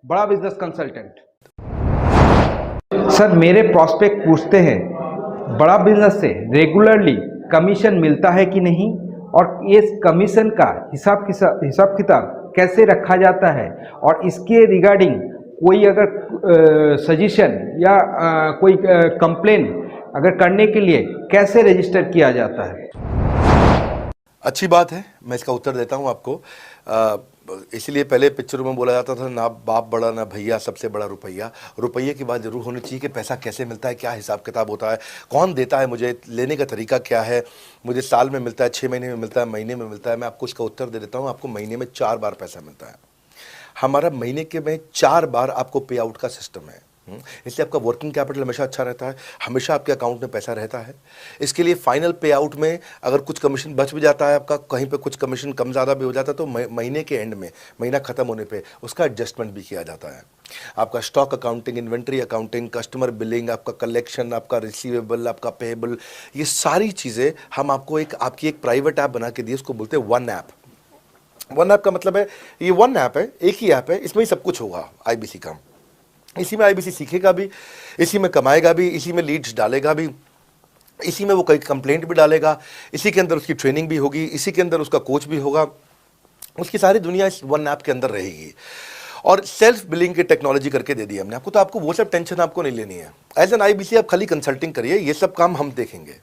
बड़ा business consultant. Sir, मेरे prospect पूछते हैं बड़ा बिजनेस से रेगुलरली कमीशन मिलता है कि नहीं, और ये कमीशन का हिसाब किताब कैसे रखा जाता है, और इसके रिगार्डिंग कोई अगर सजेशन या कोई कंप्लेन अगर करने के लिए कैसे रजिस्टर किया जाता है। अच्छी बात है, मैं इसका उत्तर देता हूँ आपको। इसलिए पहले पिक्चरों में बोला जाता था ना बाप बड़ा ना भैया, सबसे बड़ा रुपया। रुपये की बात जरूर होनी चाहिए कि पैसा कैसे मिलता है, क्या हिसाब किताब होता है, कौन देता है, मुझे लेने का तरीका क्या है, मुझे साल में मिलता है, 6 महीने में मिलता है, महीने में मिलता है। मैं आपको इसका उत्तर दे देता हूँ। आपको महीने में 4 बार पैसा मिलता है। हमारा महीने के में 4 बार आपको पे आउट का सिस्टम है। इसलिए आपका वर्किंग कैपिटल हमेशा अच्छा रहता है, हमेशा आपके अकाउंट में पैसा रहता है। इसके लिए फाइनल पे आउट में अगर कुछ कमीशन बच भी जाता है आपका, कहीं पे कुछ कमीशन कम ज़्यादा भी हो जाता है, तो महीने के एंड में, महीना ख़त्म होने पे उसका एडजस्टमेंट भी किया जाता है। आपका stock accounting, inventory accounting, customer billing, आपका कलेक्शन, आपका रिसीवेबल, आपका पेएबल, ये सारी चीज़ें हम आपको आपकी एक प्राइवेट ऐप बना के दी, उसको बोलते हैं वन ऐप। वन ऐप का मतलब है ये वन ऐप है, एक ही ऐप है, इसमें ही सब कुछ होगा आईबीसी का। इसी में आईबीसी सीखेगा भी, इसी में कमाएगा भी, इसी में लीड्स डालेगा भी, इसी में वो कई कंप्लेंट भी डालेगा, इसी के अंदर उसकी ट्रेनिंग भी होगी, इसी के अंदर उसका कोच भी होगा। उसकी सारी दुनिया इस वन ऐप के अंदर रहेगी। और सेल्फ बिलिंग की टेक्नोलॉजी करके दे दी हमने आपको, तो आपको वो सब टेंशन आपको नहीं लेनी है। एज एन आईबीसी आप खाली कंसल्टिंग करिए, ये सब काम हम देखेंगे।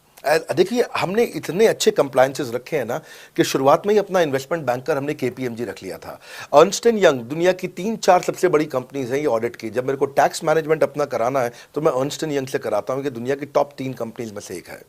देखिए, हमने इतने अच्छे कंप्लायंसेस रखे हैं ना कि शुरुआत में ही अपना इन्वेस्टमेंट बैंकर हमने केपीएमजी रख लिया था। अर्नस्ट एंड यंग दुनिया की 3-4 सबसे बड़ी कंपनीज हैं ये ऑडिट की। जब मेरे को टैक्स मैनेजमेंट अपना कराना है तो मैं अर्नस्ट एंड यंग से कराता हूँ, कि दुनिया की टॉप 3 कंपनीज में से एक है।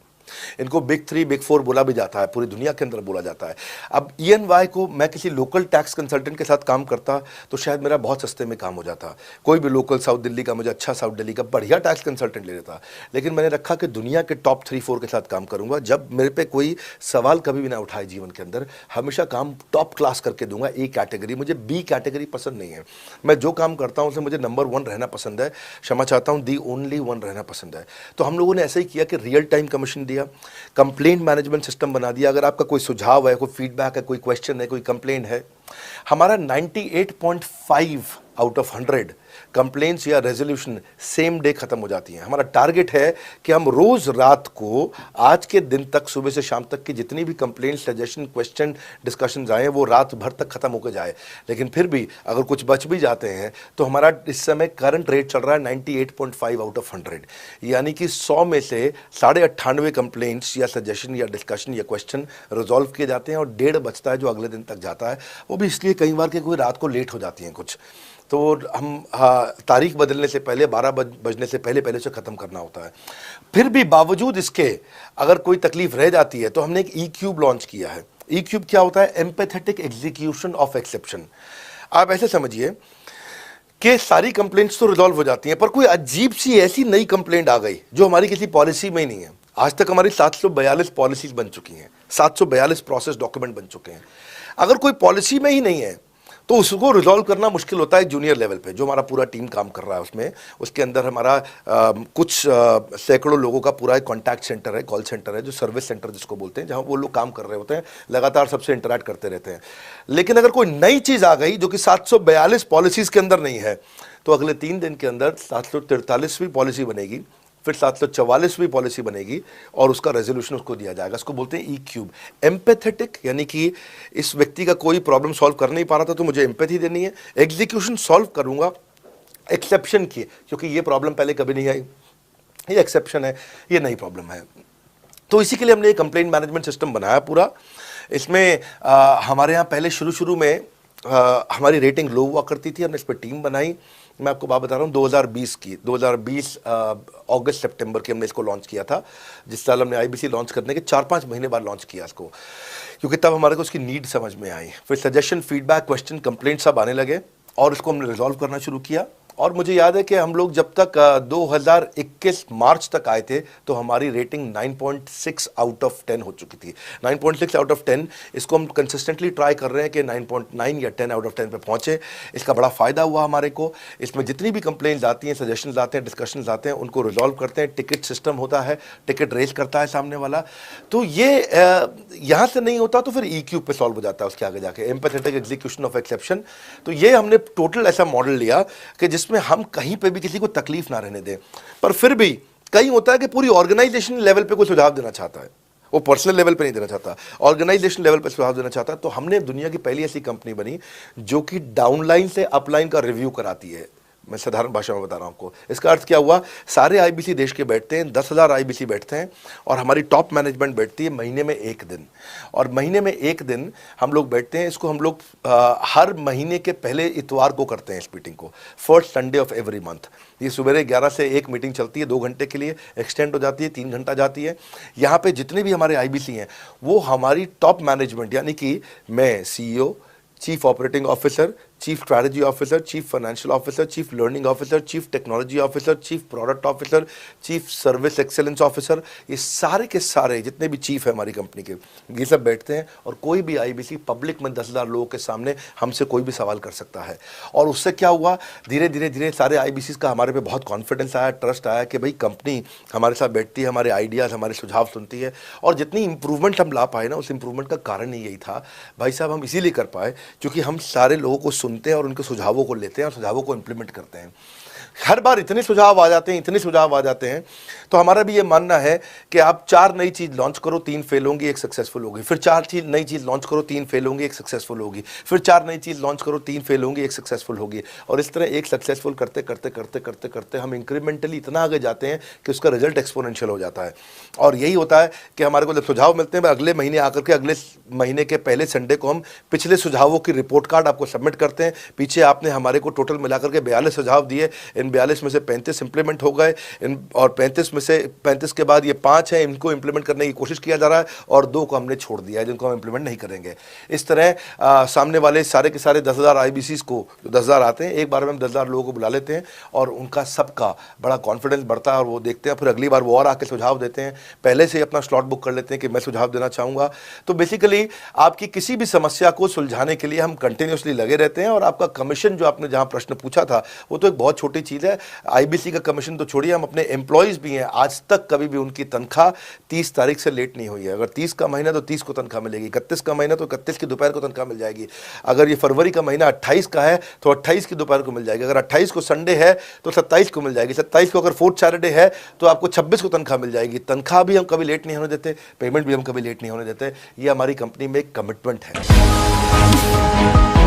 इनको बिग 3, बिग 4 बोला भी जाता है, पूरी दुनिया के अंदर बोला जाता है। अब ईएनवाई को मैं किसी लोकल टैक्स कंसल्टेंट के साथ काम करता तो शायद मेरा बहुत सस्ते में काम हो जाता। कोई भी लोकल साउथ दिल्ली का, मुझे अच्छा साउथ दिल्ली का बढ़िया टैक्स कंसल्टेंट ले लेता। लेकिन मैंने रखा कि दुनिया के टॉप 3-4 के साथ काम करूंगा। जब मेरे पे कोई सवाल कभी भी ना उठाए जीवन के अंदर, हमेशा काम टॉप क्लास करके दूंगा। ए कैटेगरी, मुझे बी कैटेगरी पसंद नहीं है। मैं जो काम करता हूं उसमें मुझे नंबर 1 रहना पसंद है। क्षमा चाहता हूं, दी ओनली 1 रहना पसंद है। तो हम लोगों ने ऐसा ही किया कि रियल टाइम कमीशन दिया, कंप्लेंट मैनेजमेंट सिस्टम बना दिया। अगर आपका कोई सुझाव है, कोई फीडबैक है, कोई क्वेश्चन है, कोई कंप्लेंट है, हमारा 98.5 आउट ऑफ 100 कंप्लेंट्स या रेजोल्यूशन सेम डे खत्म हो जाती हैं। हमारा टारगेट है कि हम रोज रात को, आज के दिन तक, सुबह से शाम तक की जितनी भी कंप्लेंट, सजेशन, क्वेश्चन, डिस्कशन आए वो रात भर तक खत्म होकर जाए। लेकिन फिर भी अगर कुछ बच भी जाते हैं तो हमारा इस समय करंट रेट चल रहा है 98.5 आउट ऑफ 100, यानी कि 100 में से 98.5 कंप्लेंट्स या सजेशन या डिस्कशन या क्वेश्चन रिजॉल्व किए जाते हैं, और 1.5 बचता है जो अगले दिन तक जाता है। वो भी इसलिए कई बार कि कोई रात को लेट हो जाती हैं कुछ, तो हम तारीख बदलने से पहले, 12 बजने से पहले पहले से ख़त्म करना होता है। फिर भी बावजूद इसके अगर कोई तकलीफ रह जाती है तो हमने एक ई क्यूब लॉन्च किया है। ई क्यूब क्या होता है? Empathetic execution of exception. आप ऐसे समझिए कि सारी कंप्लेंट्स तो रिजॉल्व हो जाती हैं, पर कोई अजीब सी ऐसी नई कंप्लेंट आ गई जो हमारी किसी पॉलिसी में ही नहीं है। आज तक हमारी 742 पॉलिसीज बन चुकी हैं, 742 प्रोसेस डॉक्यूमेंट बन चुके हैं। अगर कोई पॉलिसी में ही नहीं है तो उसको रिजॉल्व करना मुश्किल होता है जूनियर लेवल पे, जो हमारा पूरा टीम काम कर रहा है उसमें। उसके अंदर हमारा कुछ सैकड़ों लोगों का पूरा एक कॉन्टैक्ट सेंटर है, कॉल सेंटर है, जो सर्विस सेंटर जिसको बोलते हैं, जहां वो लोग काम कर रहे होते हैं, लगातार सबसे इंटरैक्ट करते रहते हैं। लेकिन अगर कोई नई चीज़ आ गई जो कि 742 पॉलिसीज़ के अंदर नहीं है, तो अगले 3 दिन के अंदर 743वीं पॉलिसी बनेगी, फिर 744वीं पॉलिसी बनेगी, और उसका रेजोल्यूशन उसको दिया जाएगा। इसको बोलते हैं ई क्यूब। एम्पैथेटिक, यानी कि इस व्यक्ति का कोई प्रॉब्लम सॉल्व कर नहीं पा रहा था तो मुझे एम्पैथी देनी है। एग्जीक्यूशन सॉल्व करूंगा एक्सेप्शन की, क्योंकि ये प्रॉब्लम पहले कभी नहीं आई, ये एक्सेप्शन है, ये नई प्रॉब्लम है। तो इसी के लिए हमने एक कंप्लेंट मैनेजमेंट सिस्टम बनाया पूरा। इसमें हमारे यहाँ पहले शुरू में हमारी रेटिंग लो हुआ करती थी, हमने इस पर टीम बनाई। मैं आपको बात बता रहा हूँ 2020 अगस्त सितंबर की हमने इसको लॉन्च किया था। जिस साल हमने आईबीसी लॉन्च करने के 4-5 महीने बाद लॉन्च किया इसको, क्योंकि तब हमारे को उसकी नीड समझ में आई। फिर सजेशन, फीडबैक, क्वेश्चन, कंप्लेंट सब आने लगे, और इसको हमने रिजॉल्व करना शुरू किया। और मुझे याद है कि हम लोग जब तक 2021 मार्च तक आए थे तो हमारी रेटिंग 9.6 आउट ऑफ 10 हो चुकी थी। 9.6 आउट ऑफ 10, इसको हम कंसिस्टेंटली ट्राई कर रहे हैं कि 9.9 या 10 आउट ऑफ 10 पे पहुंचे। इसका बड़ा फ़ायदा हुआ हमारे को। इसमें जितनी भी कंप्लेंट्स आती हैं, सजेशंस आते हैं, डिस्कशंस आते हैं, उनको रिजॉल्व करते हैं। टिकट सिस्टम होता है, टिकट रेज करता है सामने वाला। तो ये यहाँ से नहीं होता तो फिर EQ पे सॉल्व हो जाता है उसके आगे जाके, एम्पैथेटिक एग्जीक्यूशन ऑफ एक्सेप्शन। तो ये हमने टोटल ऐसा मॉडल लिया कि जिसमें हम कहीं पे भी किसी को तकलीफ ना रहने दें। पर फिर भी कहीं होता है कि पूरी ऑर्गेनाइजेशन लेवल पे कोई सुझाव देना चाहता है, वो पर्सनल लेवल पे नहीं देना चाहता, ऑर्गेनाइजेशन लेवल पे सुझाव देना चाहता है। तो हमने दुनिया की पहली ऐसी कंपनी बनी जो कि डाउनलाइन से अपलाइन का रिव्यू कराती है। मैं साधारण भाषा में बता रहा हूँ आपको। इसका अर्थ क्या हुआ, सारे IBC देश के बैठते हैं, 10,000 IBC बैठते हैं और हमारी टॉप मैनेजमेंट बैठती है महीने में एक दिन। और महीने में एक दिन हम लोग बैठते हैं। इसको हम लोग हर महीने के पहले इतवार को करते हैं इस मीटिंग को, first Sunday off every month. ये सुबह 11 से 1 मीटिंग चलती है, 2 घंटे के लिए एक्सटेंड हो जाती है, 3 घंटा जाती है। यहाँ पे जितने भी हमारे IBC हैं वो हमारी टॉप मैनेजमेंट, यानी कि मैं CEO, chief operating officer, chief strategy officer, chief financial officer, chief learning officer, chief technology officer, chief product officer, chief service excellence officer, ये सारे के सारे जितने भी चीफ है हमारी कंपनी के, ये सब बैठते हैं। और कोई भी IBC पब्लिक में 10,000 लोगों के सामने हमसे कोई भी सवाल कर सकता है। और उससे क्या हुआ, धीरे धीरे धीरे सारे IBCs का हमारे पे बहुत कॉन्फिडेंस आया, ट्रस्ट आया कि भाई कंपनी हमारे साथ बैठती है, हमारे आइडियाज़, हमारे सुझाव सुनती है। और जितनी इंप्रूवमेंट हम ला पाए ना, उस इंप्रूवमेंट का कारण ही यही था भाई साहब, हम इसीलिए कर पाए क्योंकि हम सारे लोगों को सुनते हैं और उनके सुझावों को लेते हैं और सुझावों को इंप्लीमेंट करते हैं। हर बार इतने सुझाव आ जाते हैं, इतने सुझाव आ जाते हैं। तो हमारा भी ये मानना है कि आप 4 नई चीज़ लॉन्च करो, 3 फेल होंगी, 1 सक्सेसफुल होगी। फिर 4 नई चीज़ लॉन्च करो, 3 फेल होंगी, 1 सक्सेसफुल होगी। फिर 4 नई चीज़ लॉन्च करो, 3 फेल होंगी, 1 सक्सेसफुल होगी। और इस तरह 1 सक्सेसफुल करते करते करते करते करते हम इंक्रीमेंटली इतना आगे जाते हैं कि उसका रिजल्ट एक्सपोनेंशियल हो जाता है। और यही होता है कि हमारे को जब सुझाव मिलते हैं, अगले महीने आकर के अगले महीने के पहले संडे को हम पिछले सुझावों की रिपोर्ट कार्ड आपको सबमिट करते हैं। पीछे आपने हमारे को टोटल मिलाकर के 42 सुझाव दिए, इन 42 में से 35 इंप्लीमेंट हो गए, और 35 में से 35 के बाद ये 5 हैं, इनको इंप्लीमेंट करने की कोशिश किया जा रहा है, और 2 को हमने छोड़ दिया है जिनको हम इंप्लीमेंट नहीं करेंगे। इस तरह सामने वाले सारे के सारे 10,000 IBCs को, जो 10,000 आते हैं, एक बार में हम 10,000 लोगों को बुला लेते हैं और उनका सबका बड़ा कॉन्फिडेंस बढ़ता है और वो देखते हैं, फिर अगली बार वो और आके सुझाव देते हैं। पहले से ही अपना स्लॉट बुक कर लेते हैं कि मैं सुझाव देना चाहूँगा। तो बेसिकली आपकी किसी भी समस्या को सुलझाने के लिए हम कंटिन्यूसली लगे रहते हैं। और आपका कमीशन, जो आपने जहाँ प्रश्न पूछा था, वो तो एक बहुत छोटी चीज़ है। IBC का कमीशन तो छोड़िए, हम अपने एम्प्लॉयज़ भी हैं, आज तक कभी भी उनकी तनख्वाह 30 तारीख से लेट नहीं हुई है। अगर 30 का महीना तो 30 को तनख्वाह मिलेगी, 31 का महीना तो 31 की दोपहर को तनख्वाह मिल जाएगी। अगर ये फरवरी का महीना 28 का है तो 28 की दोपहर को मिल जाएगी। अगर 28 को संडे है तो 27 को मिल जाएगी। 27 को अगर 4th सैटरडे है तो आपको 26 को तनख्वाह मिल जाएगी। तनख्वाह भी हम कभी लेट नहीं होने देते, पेमेंट भी हम कभी लेट नहीं होने देते। ये हमारी कंपनी में एक कमिटमेंट है।